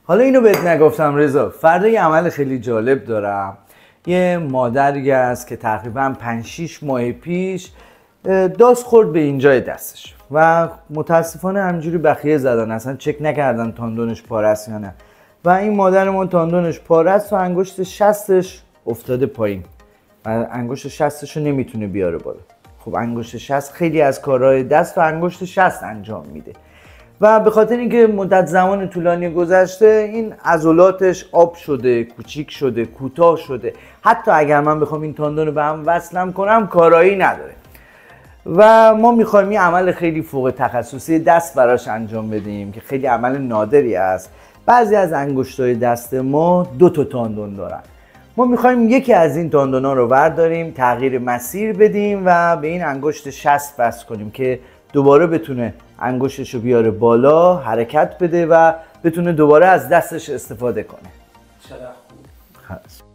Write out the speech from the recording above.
حالا اینو بهت نگفتم رضا، فردا یه عمل خیلی جالب دارم. یه مادری است که تقریبا 5-6 ماه پیش داس خورد به اینجای دستش و متاسفانه همینجوری بخیه زدن، اصلا چک نکردن تاندونش پاره است یا نه. و این مادرمون تاندونش پاره است و انگشت شستش افتاده پایین و انگشت شستش رو نمیتونه بیاره بالا. خب انگشت شست خیلی از کارهای دست و انگشت شست انجام میده و به خاطر اینکه مدت زمان طولانی گذشته این عضلاتش آب شده، کوچیک شده، کوتاه شده. حتی اگر من بخوام این تاندون رو به هم وصلم کنم کارایی نداره و ما میخوایم یه عمل خیلی فوق تخصصی دست براش انجام بدیم که خیلی عمل نادری است. بعضی از انگشتای دست ما 2 تا تاندون دارن. ما میخوایم یکی از این تاندونا رو برداریم، تغییر مسیر بدیم و به این انگشت شست وصل کنیم که دوباره بتونه انگشتش رو بیاره بالا، حرکت بده و بتونه دوباره از دستش استفاده کنه. چقدر خوب.